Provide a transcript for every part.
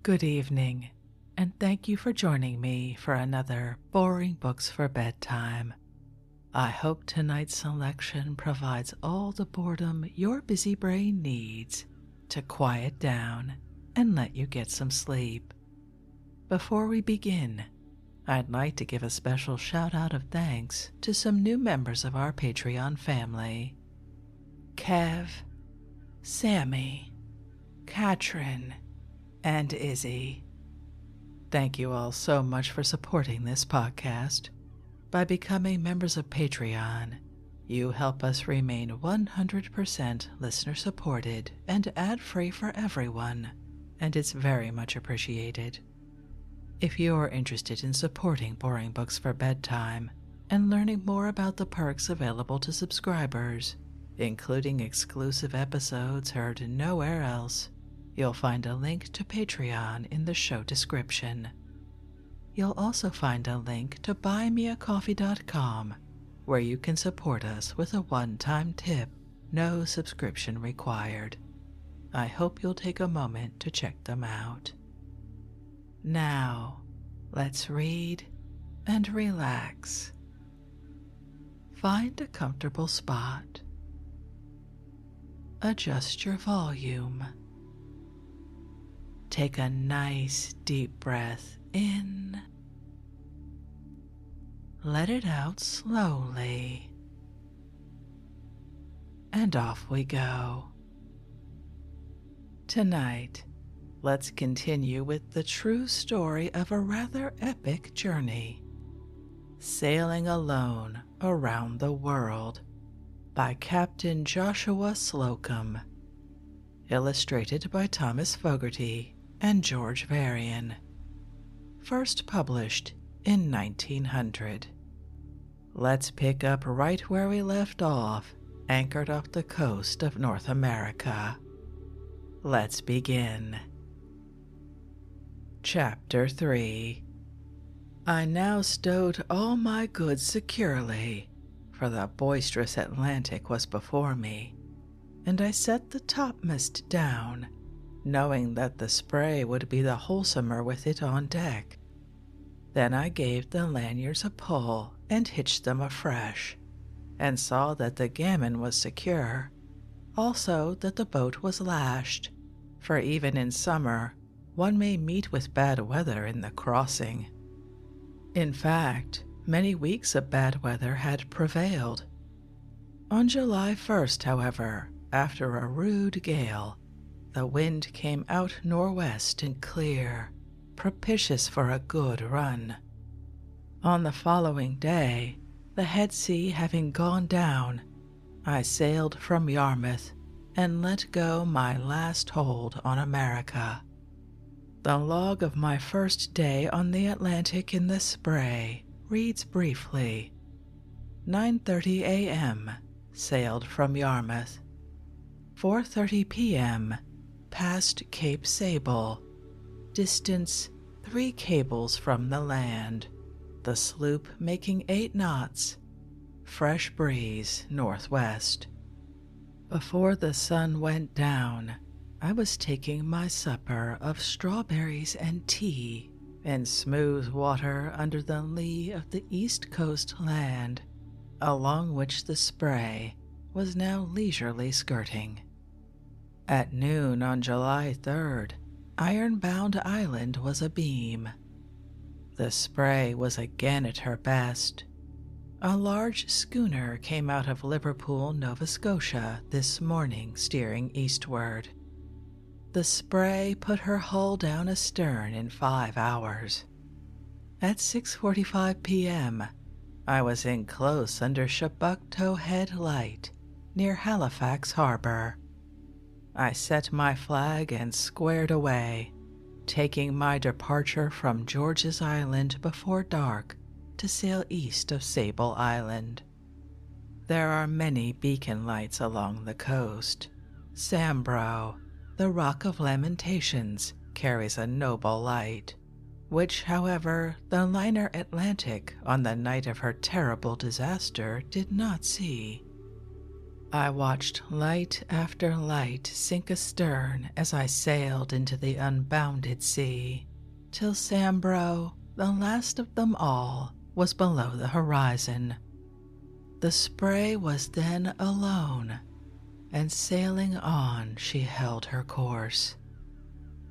Good evening, and thank you for joining me for another Boring Books for Bedtime. I hope tonight's selection provides all the boredom your busy brain needs to quiet down and let you get some sleep. Before we begin, I'd like to give a special shout out of thanks to some new members of our Patreon family: Kev, Sammy, Katrin, and Izzy. Thank you all so much for supporting this podcast. By becoming members of Patreon, you help us remain 100% listener supported and ad-free for everyone, and it's very much appreciated. If you're interested in supporting Boring Books for Bedtime and learning more about the perks available to subscribers, including exclusive episodes heard nowhere else, you'll find a link to Patreon in the show description. You'll also find a link to buymeacoffee.com, where you can support us with a one-time tip, no subscription required. I hope you'll take a moment to check them out. Now, let's read and relax. Find a comfortable spot. Adjust your volume. Take a nice deep breath in. Let it out slowly. And off we go. Tonight, let's continue with the true story of a rather epic journey. Sailing Alone Around the World by Captain Joshua Slocum. Illustrated by Thomas Fogarty and George Varian. First published in 1900. Let's pick up right where we left off, anchored off the coast of North America. Let's begin. Chapter 3. I now stowed all my goods securely, for the boisterous Atlantic was before me, and I set the topmast down, knowing that the spray would be the wholesomer with it on deck. Then I gave the lanyards a pull and hitched them afresh, and saw that the gammon was secure, also that the boat was lashed, for even in summer one may meet with bad weather in the crossing. In fact, many weeks of bad weather had prevailed. On July 1st, however, after a rude gale, the wind came out northwest and clear, propitious for a good run. On the following day, the head sea having gone down, I sailed from Yarmouth and let go my last hold on America. The log of my first day on the Atlantic in the spray reads briefly: 9:30 a.m. sailed from Yarmouth. 4:30 p.m. passed Cape Sable, distance 3 cables from the land, the sloop making 8 knots, fresh breeze northwest. Before the sun went down, I was taking my supper of strawberries and tea in smooth water under the lee of the east coast land, along which the spray was now leisurely skirting. At noon on July 3rd, Ironbound Island was abeam. The spray was again at her best. A large schooner came out of Liverpool, Nova Scotia this morning steering eastward. The spray put her hull down astern in 5 hours. At 6:45 p.m., I was in close under Chebucto Head Light, near Halifax Harbor. I set my flag and squared away, taking my departure from George's Island before dark to sail east of Sable Island. There are many beacon lights along the coast. Sambro, the Rock of Lamentations, carries a noble light, which, however, the liner Atlantic on the night of her terrible disaster did not see. I watched light after light sink astern as I sailed into the unbounded sea, till Sambro, the last of them all, was below the horizon. The spray was then alone, and sailing on she held her course.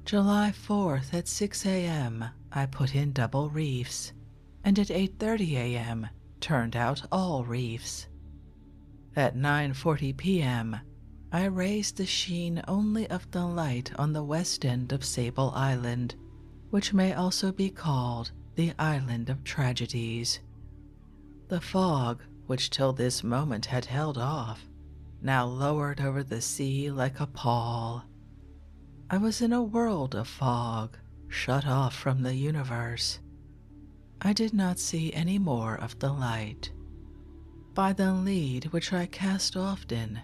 July 4th at 6 a.m. I put in double reefs, and at 8:30 a.m. turned out all reefs. At 9:40 p.m., I raised the sheen only of the light on the west end of Sable Island, which may also be called the Island of Tragedies. The fog, which till this moment had held off, now lowered over the sea like a pall. I was in a world of fog, shut off from the universe. I did not see any more of the light. By the lead which I cast often,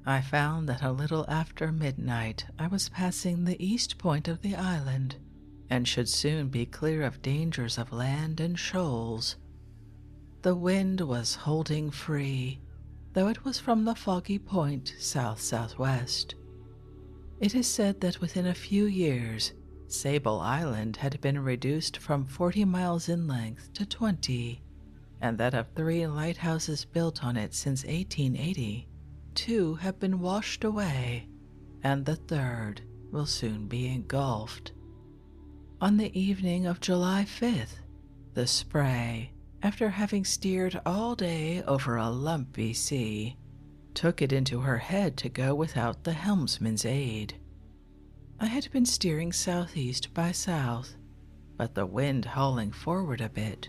I found that a little after midnight I was passing the east point of the island, and should soon be clear of dangers of land and shoals. The wind was holding free, though it was from the foggy point south-southwest. It is said that within a few years, Sable Island had been reduced from 40 miles in length to 20, and that of 3 lighthouses built on it since 1880, 2 have been washed away, and the third will soon be engulfed. On the evening of July 5th, the Spray, after having steered all day over a lumpy sea, took it into her head to go without the helmsman's aid. I had been steering southeast by south, but the wind hauling forward a bit,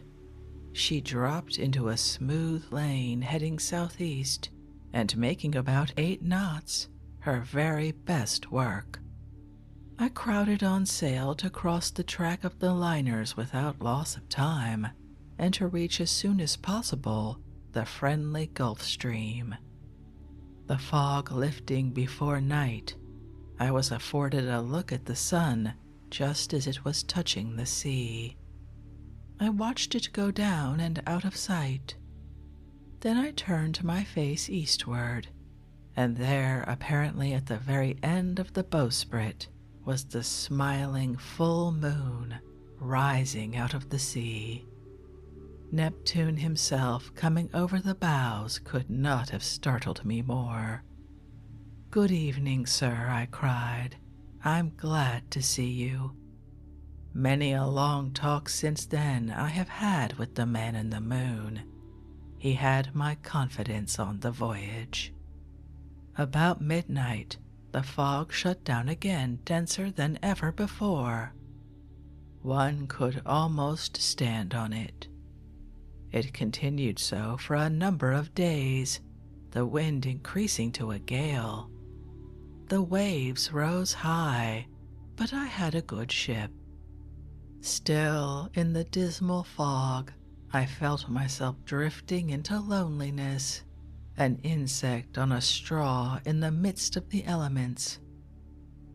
she dropped into a smooth lane heading southeast and making about 8 knots, her very best work. I crowded on sail to cross the track of the liners without loss of time, and to reach as soon as possible the friendly Gulf Stream. The fog lifting before night, I was afforded a look at the sun just as it was touching the sea. I watched it go down and out of sight. Then I turned my face eastward, and there, apparently at the very end of the bowsprit, was the smiling full moon rising out of the sea. Neptune himself coming over the bows could not have startled me more. "Good evening, sir," I cried. "I'm glad to see you." Many a long talk since then I have had with the man in the moon. He had my confidence on the voyage. About midnight, the fog shut down again, denser than ever before. One could almost stand on it. It continued so for a number of days, the wind increasing to a gale. The waves rose high, but I had a good ship. Still, in the dismal fog, I felt myself drifting into loneliness, an insect on a straw in the midst of the elements.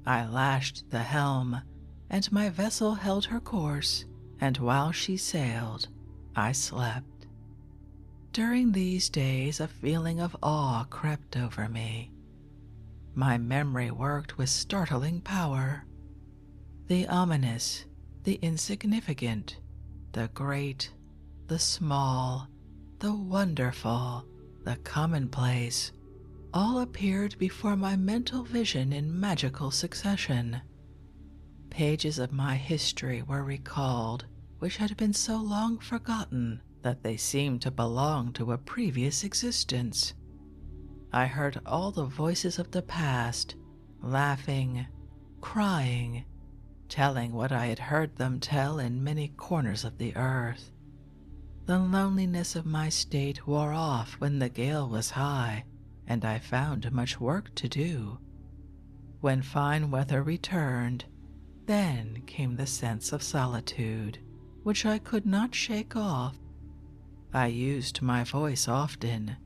I lashed the helm, and my vessel held her course, and while she sailed, I slept. During these days, a feeling of awe crept over me. My memory worked with startling power. The ominous, the insignificant, the great, the small, the wonderful, the commonplace, all appeared before my mental vision in magical succession. Pages of my history were recalled, which had been so long forgotten that they seemed to belong to a previous existence. I heard all the voices of the past, laughing, crying, telling what I had heard them tell in many corners of the earth. The loneliness of my state wore off when the gale was high, and I found much work to do. When fine weather returned, then came the sense of solitude, which I could not shake off. I used my voice often,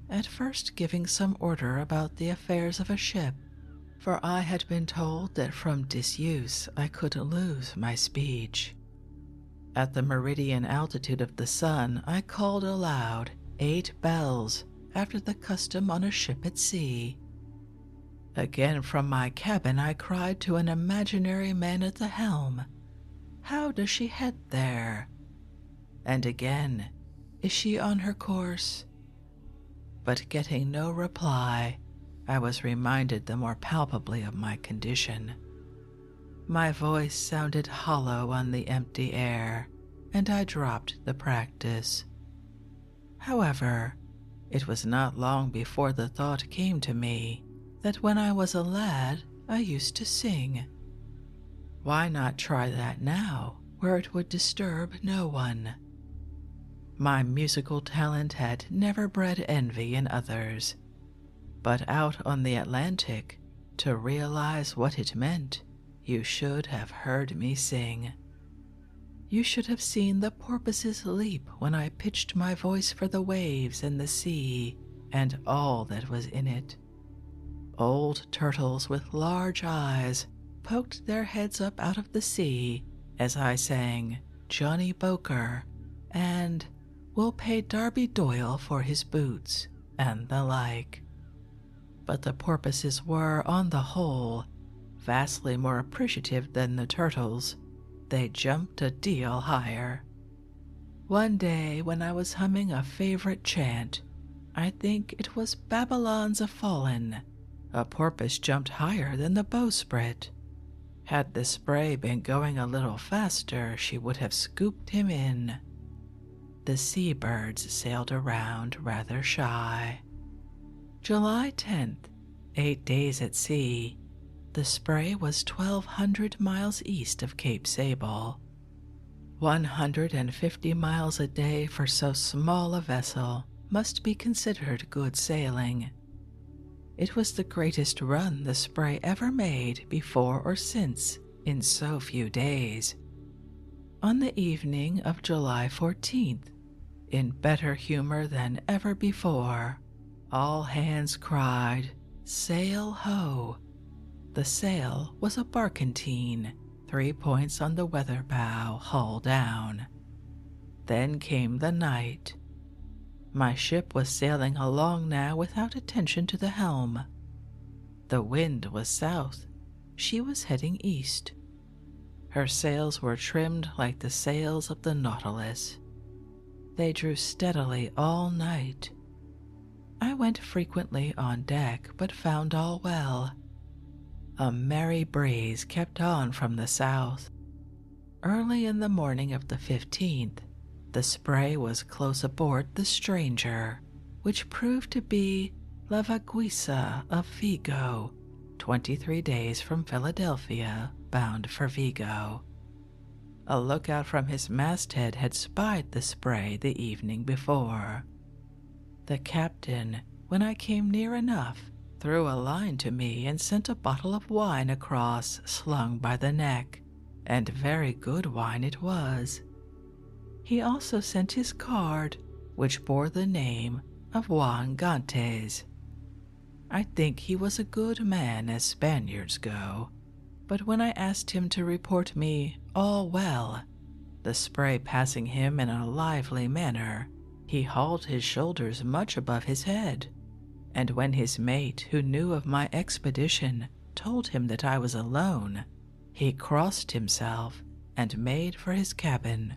at first giving some order about the affairs of a ship, for I had been told that from disuse I could lose my speech. At the meridian altitude of the sun, I called aloud 8 bells, after the custom on a ship at sea. Again from my cabin I cried to an imaginary man at the helm, "How does she head there?" And again, "Is she on her course?" But getting no reply, I was reminded the more palpably of my condition. My voice sounded hollow on the empty air, and I dropped the practice. However, it was not long before the thought came to me that when I was a lad I used to sing. Why not try that now, where it would disturb no one? My musical talent had never bred envy in others, but out on the Atlantic, to realize what it meant, you should have heard me sing. You should have seen the porpoises leap when I pitched my voice for the waves and the sea and all that was in it. Old turtles with large eyes poked their heads up out of the sea as I sang Johnny Boker and "We'll pay Darby Doyle for his boots" and the like. But the porpoises were, on the whole, vastly more appreciative than the turtles. They jumped a deal higher. One day when I was humming a favorite chant, I think it was Babylon's a-Fallen, a porpoise jumped higher than the bowsprit. Had the spray been going a little faster, she would have scooped him in. The seabirds sailed around rather shy. July 10th, 8 days at sea. The spray was 1,200 miles east of Cape Sable. 150 miles a day for so small a vessel must be considered good sailing. It was the greatest run the spray ever made before or since in so few days. On the evening of July 14th, in better humor than ever before, all hands cried, "Sail ho!" The sail was a barkentine, 3 points on the weather bow, hull down. Then came the night. My ship was sailing along now without attention to the helm. The wind was south. She was heading east. Her sails were trimmed like the sails of the Nautilus. They drew steadily all night. I went frequently on deck, but found all well. A merry breeze kept on from the south. Early in the morning of the 15th, the spray was close aboard the Stranger, which proved to be La Vaguisa of Vigo, 23 days from Philadelphia, bound for Vigo. A lookout from his masthead had spied the spray the evening before. The captain, when I came near enough, threw a line to me and sent a bottle of wine across slung by the neck, and very good wine it was. He also sent his card, which bore the name of Juan Gantes. I think he was a good man as Spaniards go, but when I asked him to report me all well, the spray passing him in a lively manner, he hauled his shoulders much above his head, and when his mate, who knew of my expedition, told him that I was alone, he crossed himself and made for his cabin.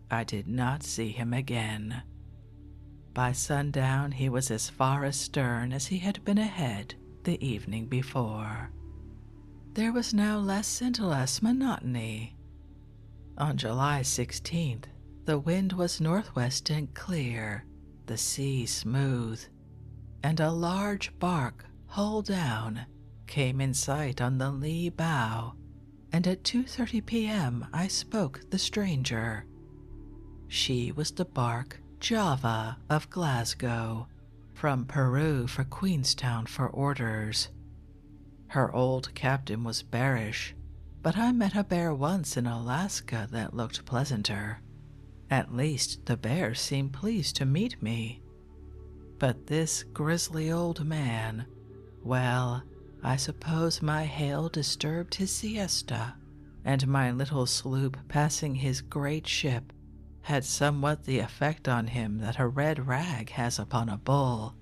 I did not see him again. By sundown he was as far astern as he had been ahead the evening before. There was now less and less monotony. On July 16th, the wind was northwest and clear, the sea smooth, and a large bark, hull down, came in sight on the lee bow, and at 2:30 p.m. I spoke the Stranger. She was the bark Java of Glasgow, from Peru for Queenstown for orders. Her old captain was bearish, but I met a bear once in Alaska that looked pleasanter. At least the bear seemed pleased to meet me. But this grizzly old man, well, I suppose my hail disturbed his siesta, and my little sloop passing his great ship had somewhat the effect on him that a red rag has upon a bull.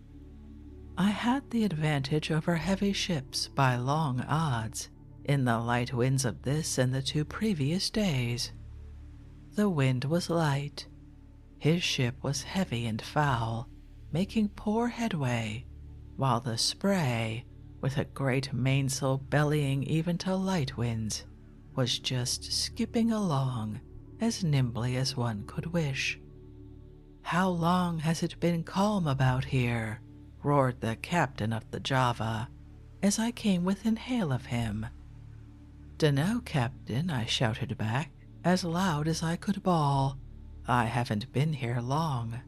I had the advantage over heavy ships by long odds in the light winds of this and the 2 previous days. The wind was light. His ship was heavy and foul, making poor headway, while the spray, with a great mainsail bellying even to light winds, was just skipping along as nimbly as one could wish. "How long has it been calm about here?" roared the captain of the Java, as I came within hail of him. "Dunno, Captain," I shouted back, as loud as I could bawl. "I haven't been here long."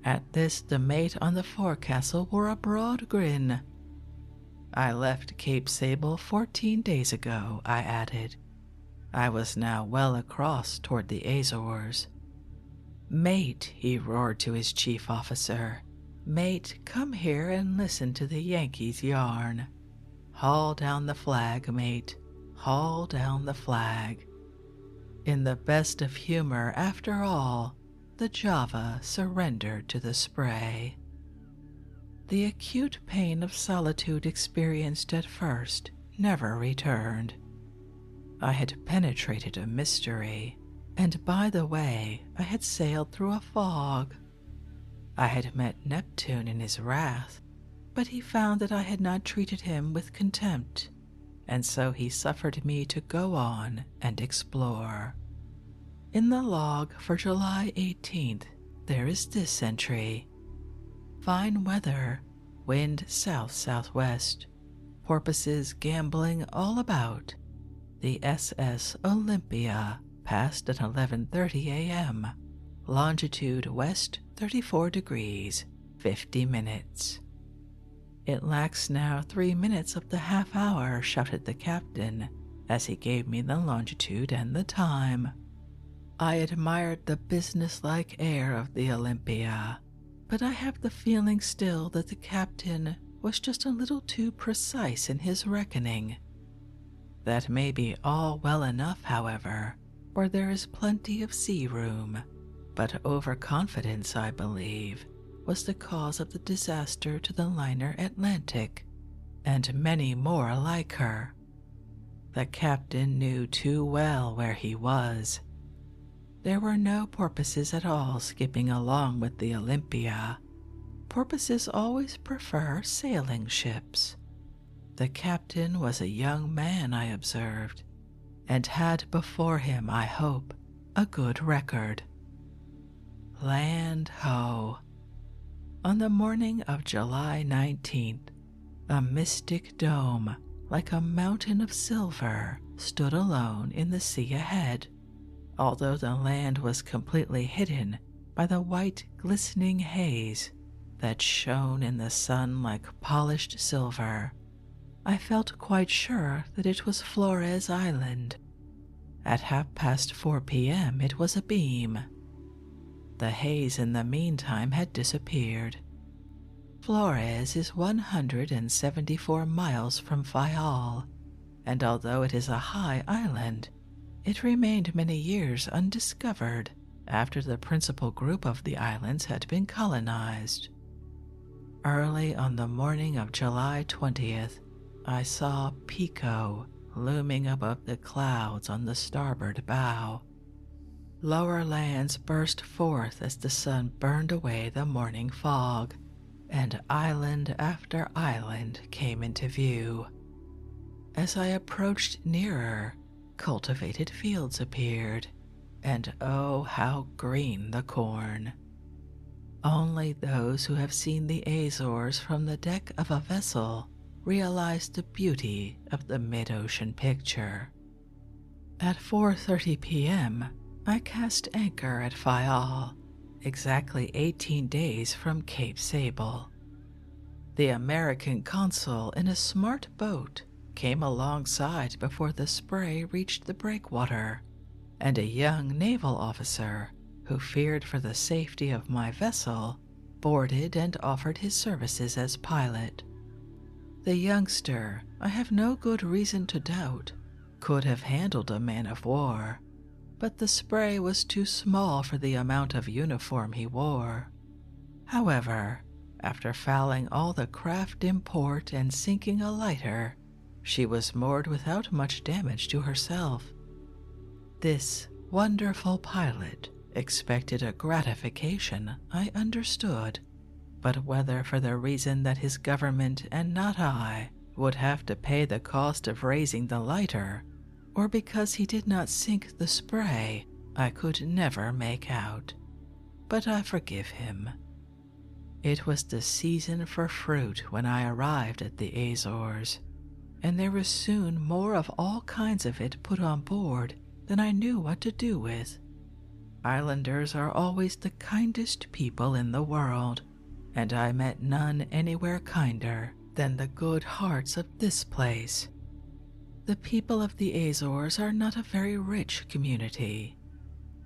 At this the mate on the forecastle wore a broad grin. "I left Cape Sable 14 days ago," I added. I was now well across toward the Azores. "Mate," he roared to his chief officer, "Mate, come here and listen to the Yankees yarn. Haul down the flag, mate, haul down the flag." In the best of humor, after all, the Java surrendered to the spray. The acute pain of solitude experienced at first never returned. I had penetrated a mystery, and by the way, I had sailed through a fog. I had met Neptune in his wrath, but he found that I had not treated him with contempt, and so he suffered me to go on and explore. In the log for July 18th, there is this entry: "Fine weather, wind south-southwest, porpoises gambling all about. The SS Olympia passed at 11:30 a.m. Longitude west 34 degrees, 50 minutes. "It lacks now 3 minutes of the half hour," shouted the captain, as he gave me the longitude and the time. I admired the businesslike air of the Olympia, but I have the feeling still that the captain was just a little too precise in his reckoning. That may be all well enough, however, where there is plenty of sea room, but overconfidence, I believe, was the cause of the disaster to the liner Atlantic, and many more like her. The captain knew too well where he was. There were no porpoises at all skipping along with the Olympia. Porpoises always prefer sailing ships. The captain was a young man, I observed, and had before him, I hope, a good record. Land ho! On the morning of July 19th, a mystic dome, like a mountain of silver, stood alone in the sea ahead, although the land was completely hidden by the white glistening haze that shone in the sun like polished silver. I felt quite sure that it was Flores Island. At 4:30 p.m. it was abeam. The haze in the meantime had disappeared. Flores is 174 miles from Fayal, and although it is a high island, it remained many years undiscovered after the principal group of the islands had been colonized. Early on the morning of July 20th, I saw Pico looming above the clouds on the starboard bow. Lower lands burst forth as the sun burned away the morning fog, and island after island came into view. As I approached nearer, cultivated fields appeared, and oh, how green the corn! Only those who have seen the Azores from the deck of a vessel realize the beauty of the mid-ocean picture. At 4:30 p.m., I cast anchor at Fayal, exactly 18 days from Cape Sable. The American consul in a smart boat came alongside before the spray reached the breakwater, and a young naval officer, who feared for the safety of my vessel, boarded and offered his services as pilot. The youngster, I have no good reason to doubt, could have handled a man of war, but the spray was too small for the amount of uniform he wore. However, after fouling all the craft in port and sinking a lighter, she was moored without much damage to herself. This wonderful pilot expected a gratification, I understood, but whether for the reason that his government and not I would have to pay the cost of raising the lighter, or because he did not sink the spray, I could never make out. But I forgive him. It was the season for fruit when I arrived at the Azores, and there was soon more of all kinds of it put on board than I knew what to do with. Islanders are always the kindest people in the world, and I met none anywhere kinder than the good hearts of this place. The people of the Azores are not a very rich community.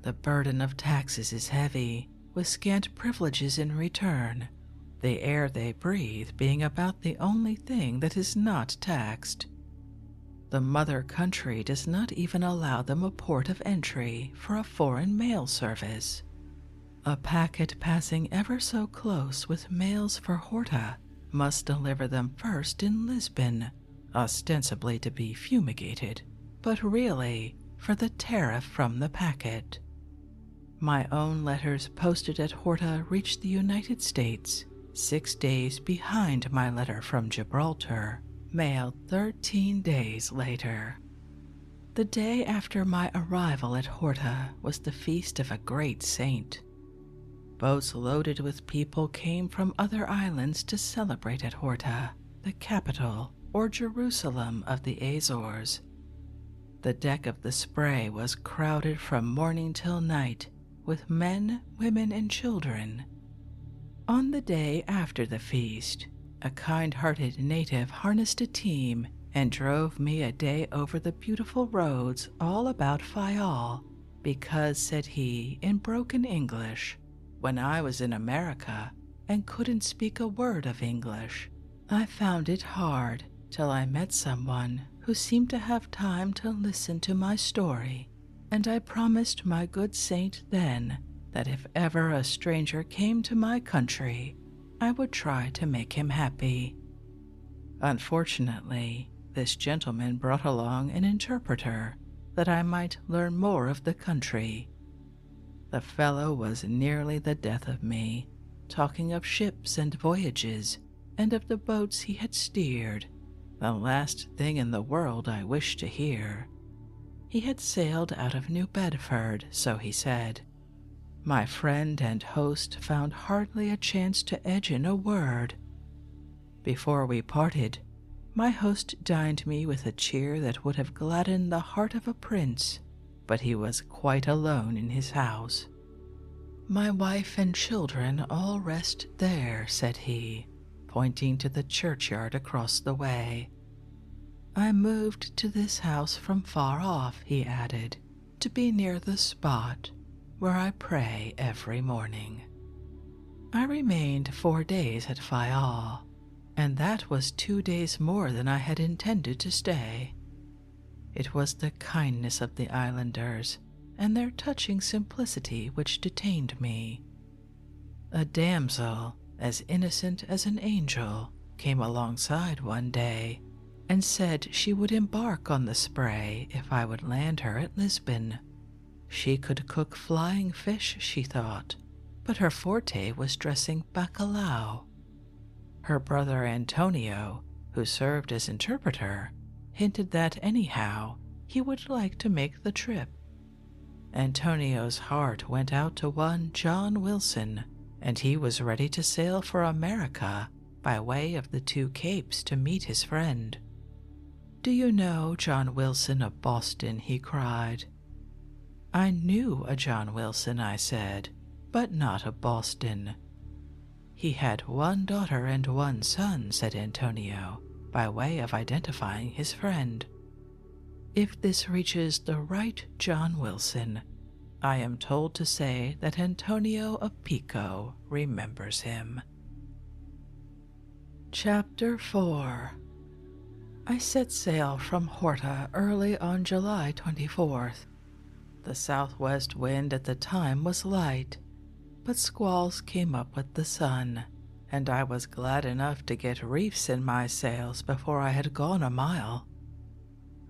The burden of taxes is heavy, with scant privileges in return, the air they breathe being about the only thing that is not taxed. The mother country does not even allow them a port of entry for a foreign mail service. A packet passing ever so close with mails for Horta must deliver them first in Lisbon, ostensibly to be fumigated, but really for the tariff from the packet. My own letters posted at Horta reached the United States 6 days behind my letter from Gibraltar, mailed 13 days later. The day after my arrival at Horta was the feast of a great saint. Boats loaded with people came from other islands to celebrate at Horta, the capital or Jerusalem of the Azores. The deck of the Spray was crowded from morning till night with men, women, and children. On the day after the feast, a kind-hearted native harnessed a team and drove me a day over the beautiful roads all about Fayal, because, said he in broken English, when I was in America and couldn't speak a word of English, I found it hard till I met someone who seemed to have time to listen to my story, and I promised my good saint then that if ever a stranger came to my country, I would try to make him happy. Unfortunately, this gentleman brought along an interpreter that I might learn more of the country. The fellow was nearly the death of me, talking of ships and voyages, and of the boats he had steered, the last thing in the world I wished to hear. He had sailed out of New Bedford, so he said. My friend and host found hardly a chance to edge in a word. Before we parted, my host dined me with a cheer that would have gladdened the heart of a prince, but he was quite alone in his house. My wife and children all rest there, said he, pointing to the churchyard across the way. I moved to this house from far off, he added, to be near the spot where I pray every morning. I remained 4 days at Fayal, and that was 2 days more than I had intended to stay. It was the kindness of the islanders and their touching simplicity which detained me. A damsel, as innocent as an angel, came alongside one day and said she would embark on the Spray if I would land her at Lisbon. She could cook flying fish, she thought, but her forte was dressing bacalao. Her brother Antonio, who served as interpreter, hinted that anyhow he would like to make the trip. Antonio's heart went out to one John Wilson, and he was ready to sail for America by way of the 2 Capes to meet his friend. Do you know John Wilson of Boston? He cried. I knew a John Wilson, I said, but not a Boston. He had 1 daughter and 1 son, said Antonio, by way of identifying his friend. If this reaches the right John Wilson, I am told to say that Antonio of Pico remembers him. Chapter 4. I set sail from Horta early on July 24th. The southwest wind at the time was light, but squalls came up with the sun, and I was glad enough to get reefs in my sails before I had gone a mile.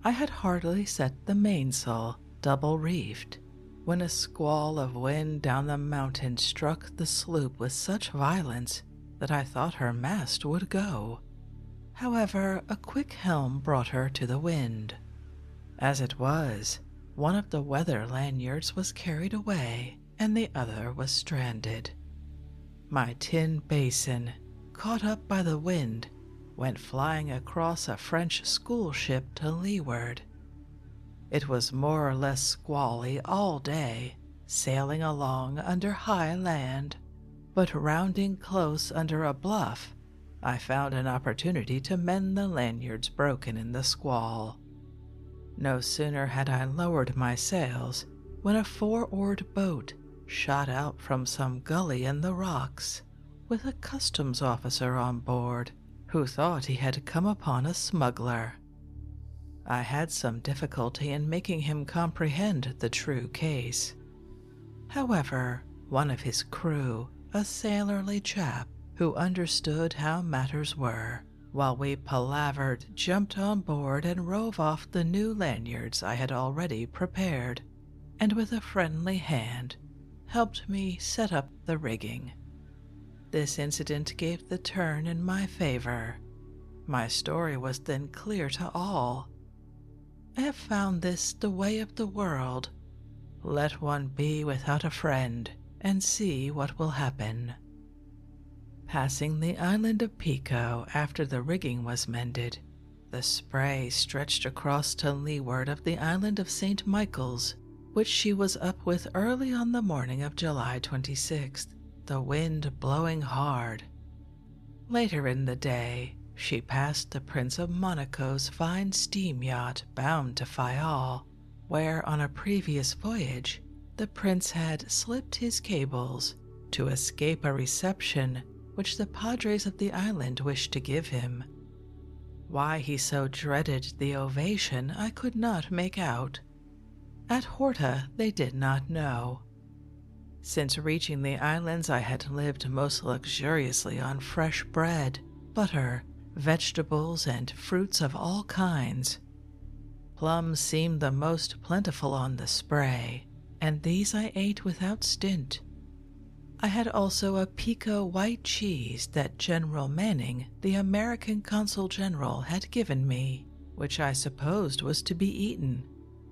I had hardly set the mainsail, double reefed, when a squall of wind down the mountain struck the sloop with such violence that I thought her mast would go. However, a quick helm brought her to the wind. As it was, one of the weather lanyards was carried away and the other was stranded. My tin basin, caught up by the wind, went flying across a French school ship to leeward. It was more or less squally all day, sailing along under high land, but rounding close under a bluff, I found an opportunity to mend the lanyards broken in the squall. No sooner had I lowered my sails when a four-oared boat shot out from some gully in the rocks, with a customs officer on board who thought he had come upon a smuggler. I had some difficulty in making him comprehend the true case. However, one of his crew, a sailorly chap who understood how matters were, while we palavered, jumped on board and rove off the new lanyards I had already prepared, and with a friendly hand helped me set up the rigging. This incident gave the turn in my favor. My story was then clear to all. I have found this the way of the world. Let one be without a friend, and see what will happen. Passing the island of Pico after the rigging was mended, the spray stretched across to leeward of the island of St. Michael's, which she was up with early on the morning of July 26th, the wind blowing hard. Later in the day, she passed the Prince of Monaco's fine steam yacht bound to Fayal, where on a previous voyage the prince had slipped his cables to escape a reception which the padres of the island wished to give him. Why he so dreaded the ovation I could not make out. At Horta they did not know. Since reaching the islands I had lived most luxuriously on fresh bread, butter, vegetables, and fruits of all kinds. Plums seemed the most plentiful on the spray, and these I ate without stint. I had also a Pico white cheese that General Manning, the American Consul General, had given me, which I supposed was to be eaten,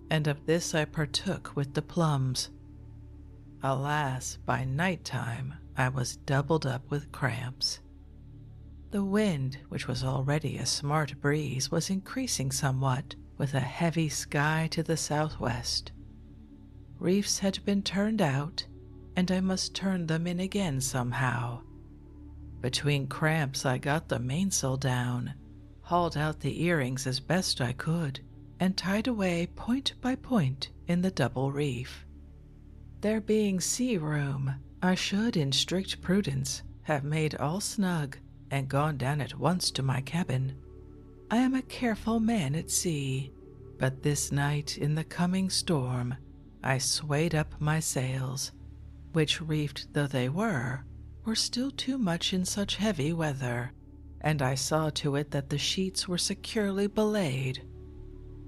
and of this I partook with the plums. Alas, by night time I was doubled up with cramps. The wind, which was already a smart breeze, was increasing somewhat, with a heavy sky to the southwest. Reefs had been turned out, and I must turn them in again somehow. Between cramps I got the mainsail down, hauled out the earrings as best I could, and tied away point by point in the double reef. There being sea room, I should, in strict prudence, have made all snug and gone down at once to my cabin. I am a careful man at sea, but this night in the coming storm I swayed up my sails, which, reefed though they were still too much in such heavy weather, and I saw to it that the sheets were securely belayed.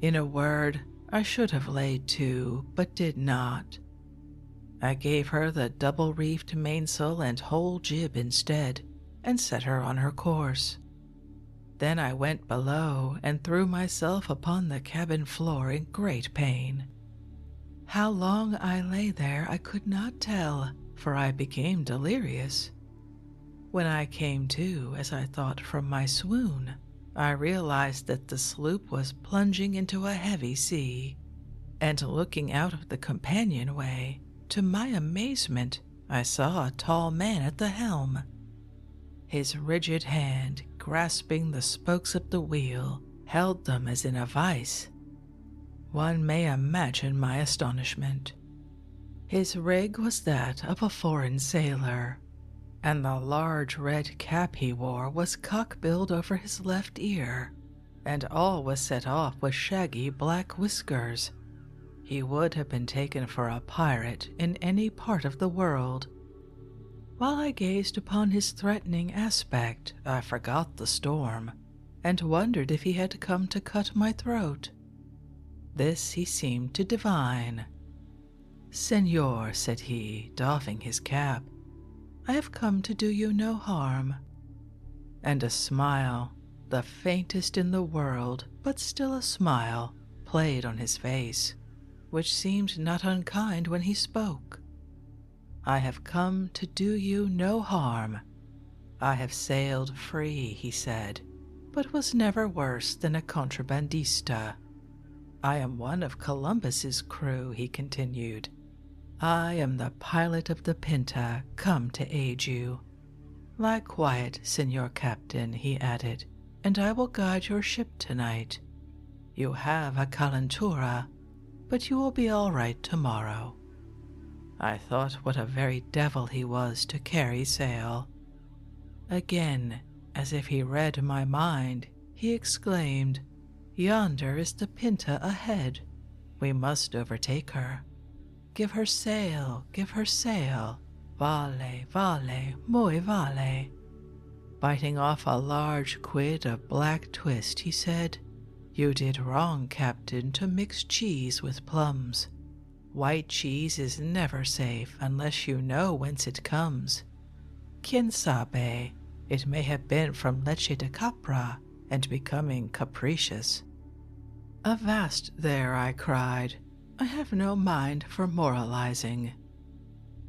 In a word, I should have laid to, but did not. I gave her the double-reefed mainsail and whole jib instead, and set her on her course. Then I went below and threw myself upon the cabin floor in great pain. How long I lay there I could not tell, for I became delirious. When I came to, as I thought, from my swoon, I realized that the sloop was plunging into a heavy sea, and looking out of the companionway, to my amazement, I saw a tall man at the helm. His rigid hand, grasping the spokes of the wheel, held them as in a vice. One may imagine my astonishment. His rig was that of a foreign sailor, and the large red cap he wore was cock-billed over his left ear, and all was set off with shaggy black whiskers. He would have been taken for a pirate in any part of the world. While I gazed upon his threatening aspect, I forgot the storm, and wondered if he had come to cut my throat. This he seemed to divine. "Senor," said he, doffing his cap, "I have come to do you no harm." And a smile, the faintest in the world, but still a smile, played on his face, which seemed not unkind when he spoke. "I have come to do you no harm. I have sailed free," he said, "but was never worse than a contrabandista. I am one of Columbus's crew," he continued. "I am the pilot of the Pinta, come to aid you. Lie quiet, Senor Captain," he added, "and I will guide your ship tonight. You have a calentura, but you will be all right tomorrow." I thought what a very devil he was to carry sail. Again, as if he read my mind, he exclaimed, "Yonder is the Pinta ahead. We must overtake her. Give her sail, give her sail. Vale, vale, muy vale." Biting off a large quid of black twist, he said, "You did wrong, Captain, to mix cheese with plums. White cheese is never safe unless you know whence it comes. Quien sabe, it may have been from leche de capra and becoming capricious." "Avast there," I cried. "I have no mind for moralizing."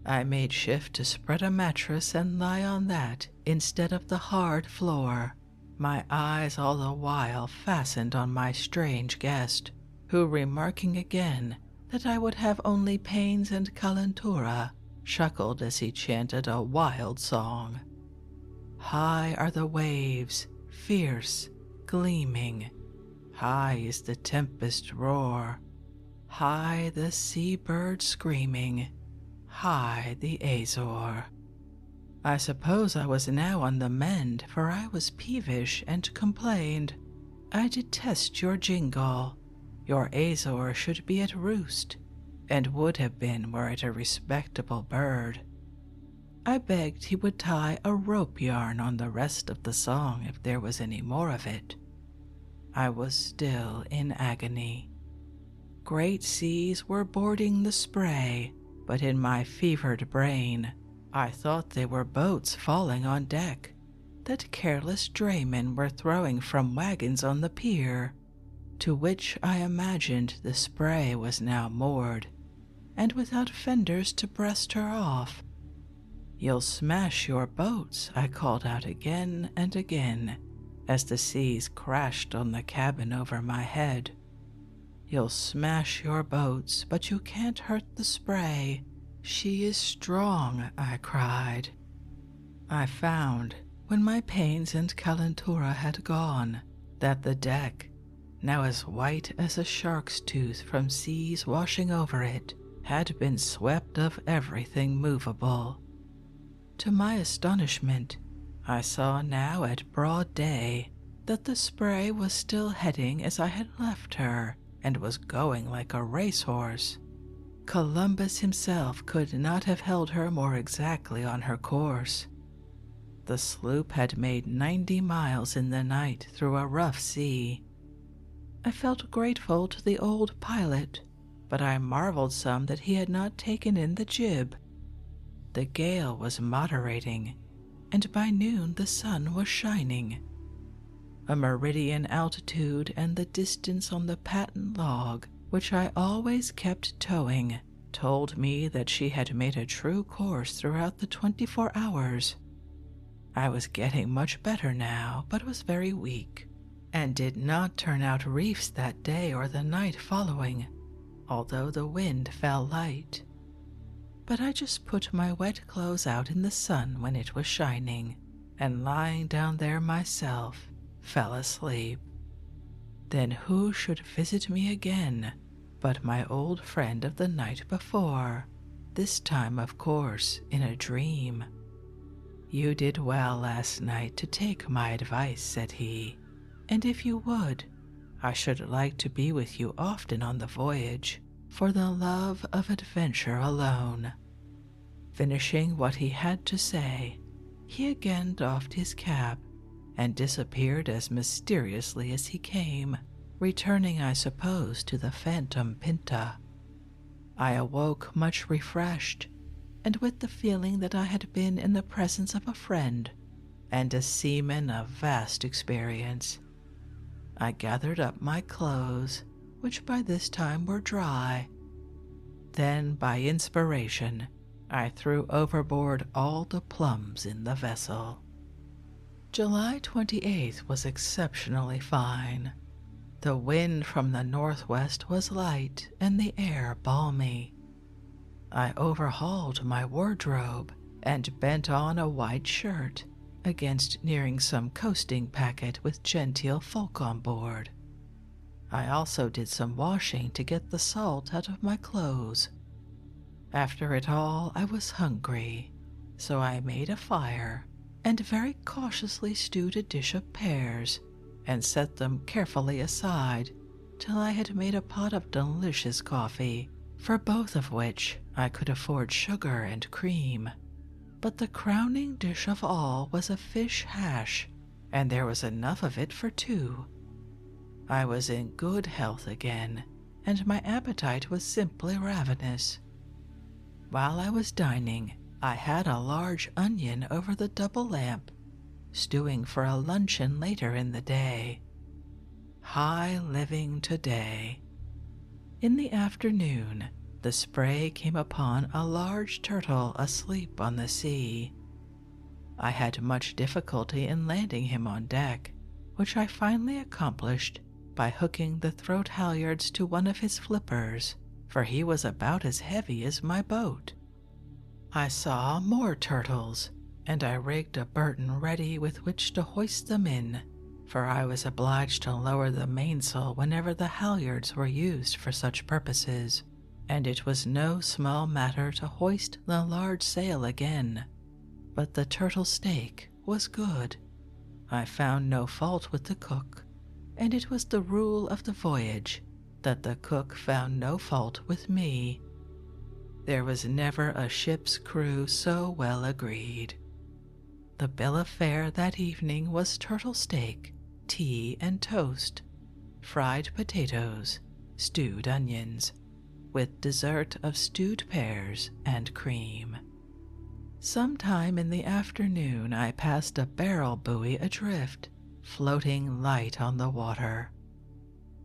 I made shift to spread a mattress and lie on that instead of the hard floor, my eyes all the while fastened on my strange guest, who, remarking again that I would have only pains and calentura, chuckled as he chanted a wild song. "High are the waves, fierce, gleaming. High is the tempest roar. High the sea-bird screaming. High the Azor." I suppose I was now on the mend, for I was peevish and complained, "I detest your jingle. Your Azor should be at roost, and would have been were it a respectable bird." I begged he would tie a rope yarn on the rest of the song if there was any more of it. I was still in agony. Great seas were boarding the spray, but in my fevered brain I thought they were boats falling on deck, that careless draymen were throwing from wagons on the pier, to which I imagined the spray was now moored, and without fenders to breast her off. "You'll smash your boats," I called out again and again, as the seas crashed on the cabin over my head. "You'll smash your boats, but you can't hurt the spray. She is strong," I cried. I found, when my pains and calentura had gone, that the deck, now as white as a shark's tooth from seas washing over it, had been swept of everything movable. To my astonishment, I saw now at broad day that the spray was still heading as I had left her, and was going like a racehorse. Columbus himself could not have held her more exactly on her course. The sloop had made 90 miles in the night through a rough sea. I felt grateful to the old pilot, but I marveled some that he had not taken in the jib. The gale was moderating, and by noon the sun was shining. A meridian altitude and the distance on the patent log, which I always kept towing, told me that she had made a true course throughout the 24 hours. I was getting much better now, but was very weak, and did not turn out reefs that day or the night following, although the wind fell light. But I just put my wet clothes out in the sun when it was shining, and lying down there myself, fell asleep. Then who should visit me again but my old friend of the night before, this time, of course, in a dream. "You did well last night to take my advice," said he, "and if you would, I should like to be with you often on the voyage, for the love of adventure alone. Finishing what he had to say, he again doffed his cap and disappeared as mysteriously as he came, returning, I suppose, to the phantom Pinta. I awoke much refreshed, and with the feeling that I had been in the presence of a friend and a seaman of vast experience. I gathered up my clothes, which by this time were dry. Then, by inspiration, I threw overboard all the plums in the vessel. July 28th was exceptionally fine. The wind from the northwest was light and the air balmy. I overhauled my wardrobe and bent on a white shirt against nearing some coasting packet with genteel folk on board. I also did some washing to get the salt out of my clothes. After it all, I was hungry, so I made a fire and very cautiously stewed a dish of pears and set them carefully aside till I had made a pot of delicious coffee, for both of which I could afford sugar and cream. But the crowning dish of all was a fish hash, and there was enough of it for two. I was in good health again, and my appetite was simply ravenous. While I was dining, I had a large onion over the double lamp, stewing for a luncheon later in the day. High living today. In the afternoon, the spray came upon a large turtle asleep on the sea. I had much difficulty in landing him on deck, which I finally accomplished by hooking the throat halyards to one of his flippers, for he was about as heavy as my boat. I saw more turtles, and I rigged a Burton ready with which to hoist them in, for I was obliged to lower the mainsail whenever the halyards were used for such purposes, and it was no small matter to hoist the large sail again. But the turtle steak was good. I found no fault with the cook, and it was the rule of the voyage that the cook found no fault with me. There was never a ship's crew so well agreed. The bill of fare that evening was turtle steak, tea and toast, fried potatoes, stewed onions, with dessert of stewed pears and cream. Sometime in the afternoon I passed a barrel buoy adrift, floating light on the water.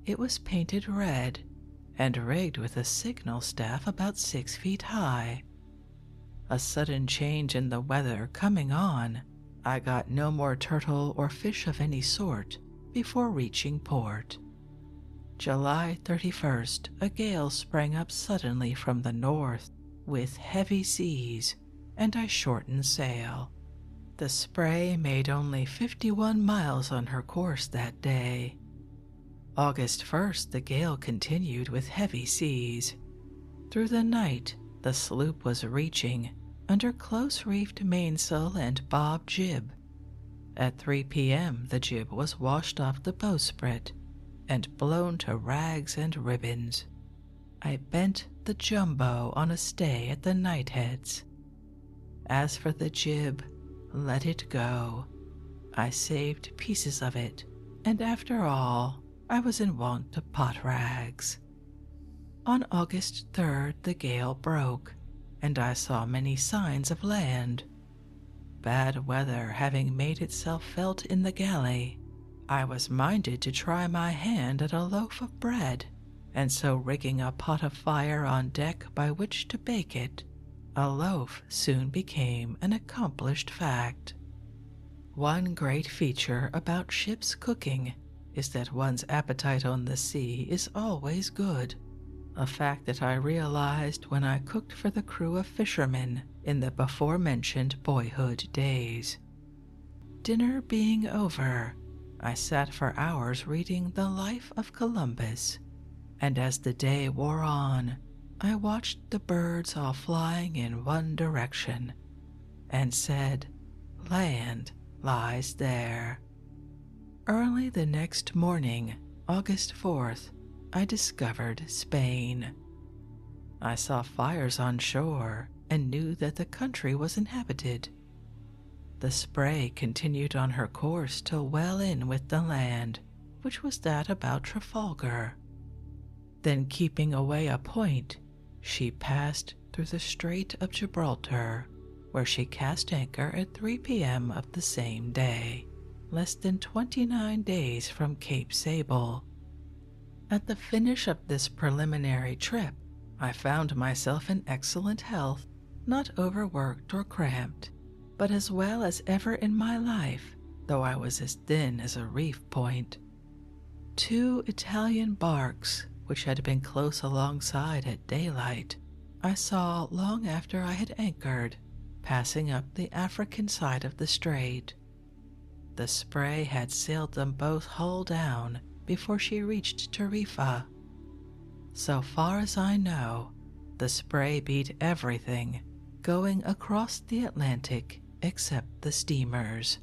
It was painted red and rigged with a signal staff about 6 feet high. A sudden change in the weather coming on, I got no more turtle or fish of any sort before reaching port. July 31st, a gale sprang up suddenly from the north with heavy seas, and I shortened sail. The Spray made only 51 miles on her course that day. August 1st, the gale continued with heavy seas. Through the night, the sloop was reaching under close-reefed mainsail and bob jib. At 3 p.m., the jib was washed off the bowsprit and blown to rags and ribbons. I bent the jumbo on a stay at the knightheads. As for the jib, let it go. I saved pieces of it, and after all, I was in want of pot rags. On August 3rd, the gale broke, and I saw many signs of land. Bad weather having made itself felt in the galley, I was minded to try my hand at a loaf of bread, and so rigging a pot of fire on deck by which to bake it, a loaf soon became an accomplished fact. One great feature about ship's cooking is that one's appetite on the sea is always good, a fact that I realized when I cooked for the crew of fishermen in the before-mentioned boyhood days. Dinner being over, I sat for hours reading The Life of Columbus, and as the day wore on, I watched the birds all flying in one direction, and said, "Land lies there." Early the next morning, August 4th, I discovered Spain. I saw fires on shore and knew that the country was inhabited. The Spray continued on her course till well in with the land, which was that about Trafalgar. Then, keeping away a point, she passed through the Strait of Gibraltar, where she cast anchor at 3 p.m. of the same day, less than 29 days from Cape Sable. At the finish of this preliminary trip, I found myself in excellent health, not overworked or cramped, but as well as ever in my life, though I was as thin as a reef point. 2 Italian barks, which had been close alongside at daylight, I saw long after I had anchored, passing up the African side of the strait. The Spray had sailed them both hull down before she reached Tarifa. So far as I know, the Spray beat everything going across the Atlantic except the steamers.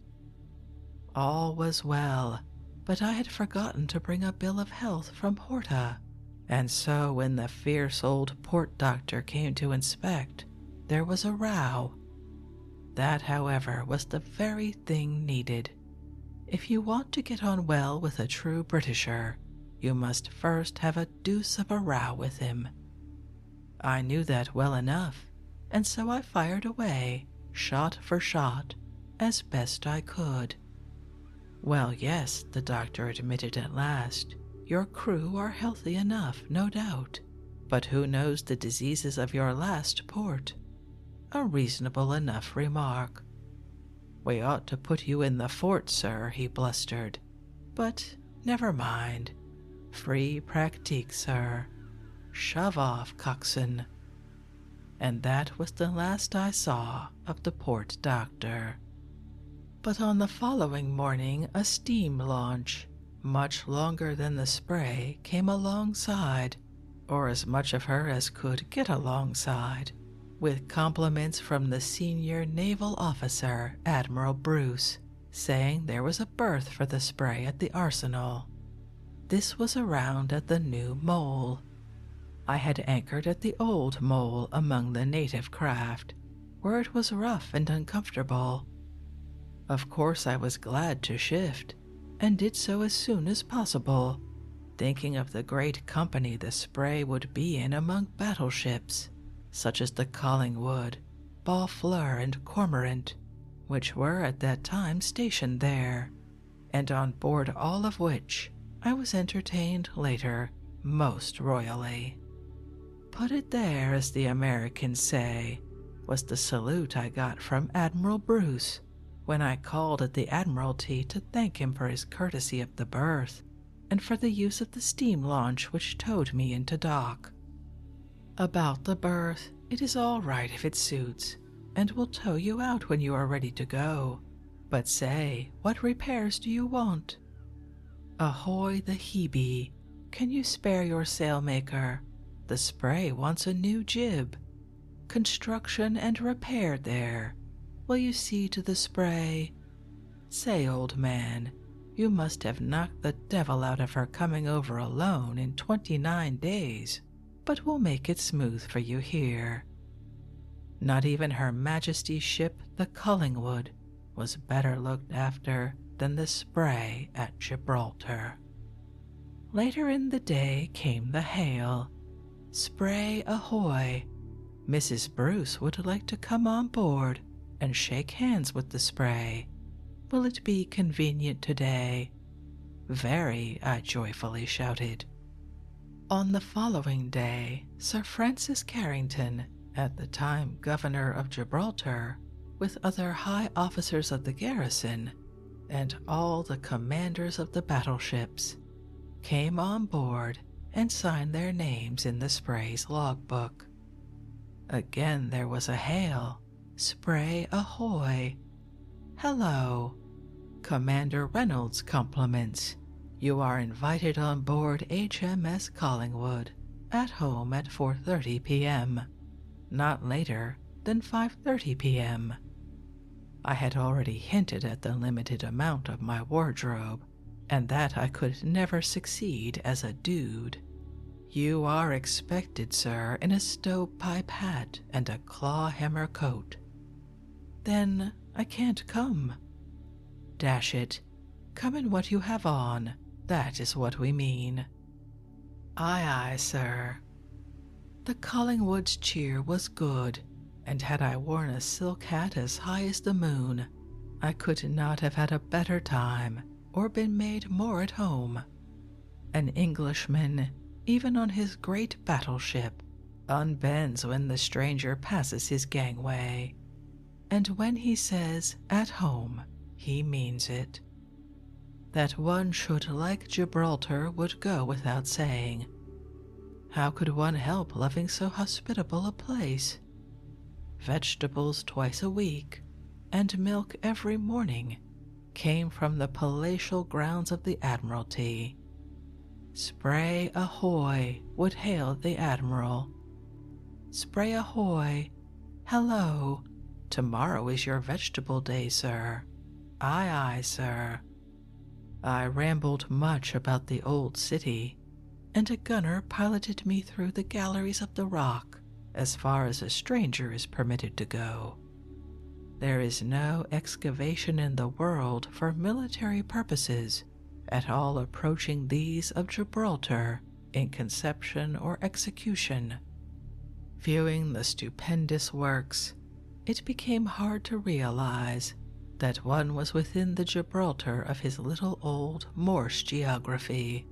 All was well, but I had forgotten to bring a bill of health from Horta, and so when the fierce old port doctor came to inspect, there was a row. That, however, was the very thing needed. If you want to get on well with a true Britisher, you must first have a deuce of a row with him. I knew that well enough, and so I fired away, shot for shot, as best I could. Well, yes, the doctor admitted at last, your crew are healthy enough, no doubt, but who knows the diseases of your last port? A reasonable enough remark. We ought to put you in the fort, sir, he blustered, but never mind. Free pratique, sir. Shove off, coxswain. And that was the last I saw of the port doctor. But on the following morning a steam launch, much longer than the Spray, came alongside, or as much of her as could get alongside, with compliments from the senior naval officer, Admiral Bruce, saying there was a berth for the Spray at the arsenal. This was around at the new mole. I had anchored at the old mole among the native craft, where it was rough and uncomfortable. Of course I was glad to shift, and did so as soon as possible, thinking of the great company the Spray would be in among battleships, such as the Collingwood, Barfleur, and Cormorant, which were at that time stationed there, and on board all of which I was entertained later most royally. Put it there, as the Americans say, was the salute I got from Admiral Bruce when I called at the Admiralty to thank him for his courtesy of the berth and for the use of the steam launch which towed me into dock. About the berth, it is all right if it suits, and will tow you out when you are ready to go. But say, what repairs do you want? Ahoy the Hebe! Can you spare your sailmaker? The Spray wants a new jib. Construction and repair there. Will you see to the Spray? Say, old man, you must have knocked the devil out of her coming over alone in 29 days, but we'll make it smooth for you here. Not even Her Majesty's ship, the Collingwood, was better looked after than the Spray at Gibraltar. Later in the day came the hail. Spray ahoy! Mrs. Bruce would like to come on board and shake hands with the Spray. Will it be convenient today? Very, I joyfully shouted. On the following day, Sir Francis Carrington, at the time Governor of Gibraltar, with other high officers of the garrison, and all the commanders of the battleships, came on board and signed their names in the Spray's logbook. Again there was a hail. Spray ahoy! Hello! Commander Reynolds compliments. You are invited on board HMS Collingwood, at home at 4:30 p.m., not later than 5:30 p.m. I had already hinted at the limited amount of my wardrobe, and that I could never succeed as a dude. You are expected, sir, in a stovepipe hat and a claw-hammer coat. Then I can't come. Dash it, come in what you have on, that is what we mean. Aye, aye, sir. The Collingwood's cheer was good, and had I worn a silk hat as high as the moon, I could not have had a better time or been made more at home. An Englishman, even on his great battleship, unbends when the stranger passes his gangway, and when he says "at home," he means it. That one should like Gibraltar would go without saying. How could one help loving so hospitable a place? Vegetables twice a week, and milk every morning, came from the palatial grounds of the Admiralty. Spray ahoy would hail the Admiral. Spray ahoy, hello, tomorrow is your vegetable day, sir. Aye, aye, sir. I rambled much about the old city, and a gunner piloted me through the galleries of the Rock as far as a stranger is permitted to go. There is no excavation in the world for military purposes at all approaching these of Gibraltar in conception or execution. Viewing the stupendous works, it became hard to realize that one was within the Gibraltar of his little old Morse geography.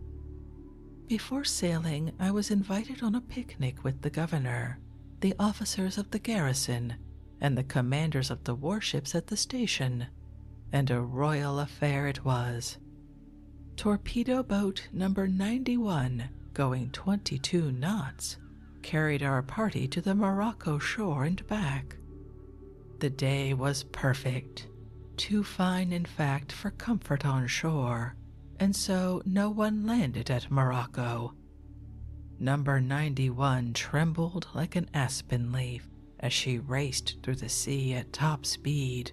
Before sailing, I was invited on a picnic with the governor, the officers of the garrison, and the commanders of the warships at the station, and a royal affair it was. Torpedo boat number 91, going 22 knots, carried our party to the Morocco shore and back. The day was perfect, too fine in fact for comfort on shore, and so no one landed at Morocco. Number 91 trembled like an aspen leaf as she raced through the sea at top speed.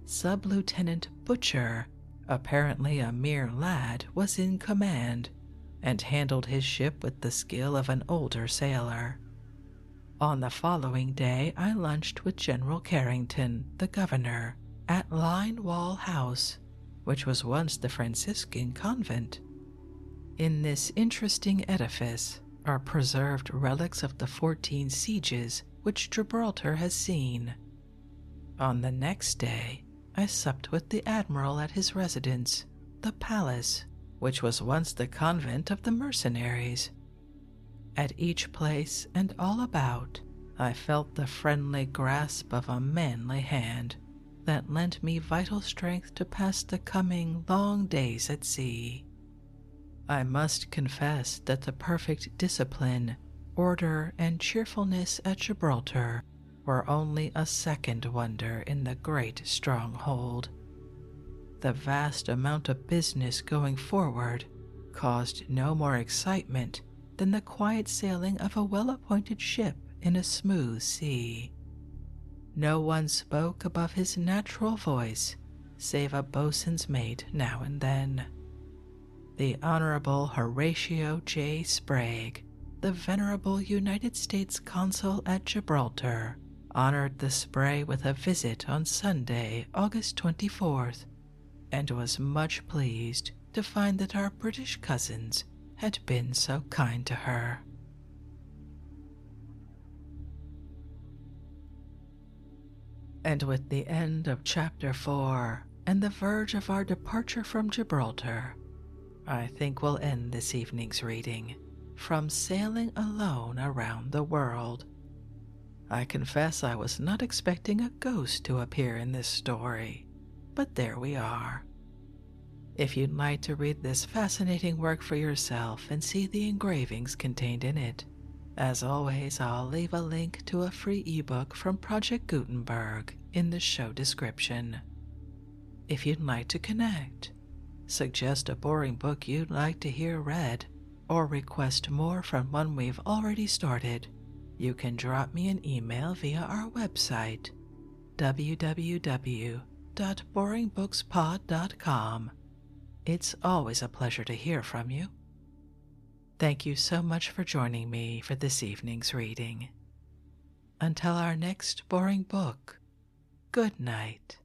Sub-Lieutenant Butcher, apparently a mere lad, was in command, and handled his ship with the skill of an older sailor. On the following day I lunched with General Carrington, the governor, at Line Wall House, which was once the Franciscan convent. In this interesting edifice are preserved relics of the 14 sieges which Gibraltar has seen. On the next day, I supped with the Admiral at his residence, the Palace, which was once the convent of the mercenaries. At each place and all about, I felt the friendly grasp of a manly hand that lent me vital strength to pass the coming long days at sea. I must confess that the perfect discipline, order, and cheerfulness at Gibraltar were only a second wonder in the great stronghold. The vast amount of business going forward caused no more excitement than the quiet sailing of a well-appointed ship in a smooth sea. No one spoke above his natural voice, save a boatswain's mate now and then. The Honorable Horatio J. Sprague, the venerable United States Consul at Gibraltar, honored the Spray with a visit on Sunday, August 24th, and was much pleased to find that our British cousins had been so kind to her. And with the end of Chapter 4 and the verge of our departure from Gibraltar, I think we'll end this evening's reading from Sailing Alone Around the World. I confess I was not expecting a ghost to appear in this story, but there we are. If you'd like to read this fascinating work for yourself and see the engravings contained in it, as always, I'll leave a link to a free ebook from Project Gutenberg in the show description. If you'd like to connect, suggest a boring book you'd like to hear read, or request more from one we've already started, you can drop me an email via our website, www.boringbookspod.com. It's always a pleasure to hear from you. Thank you so much for joining me for this evening's reading. Until our next boring book, good night.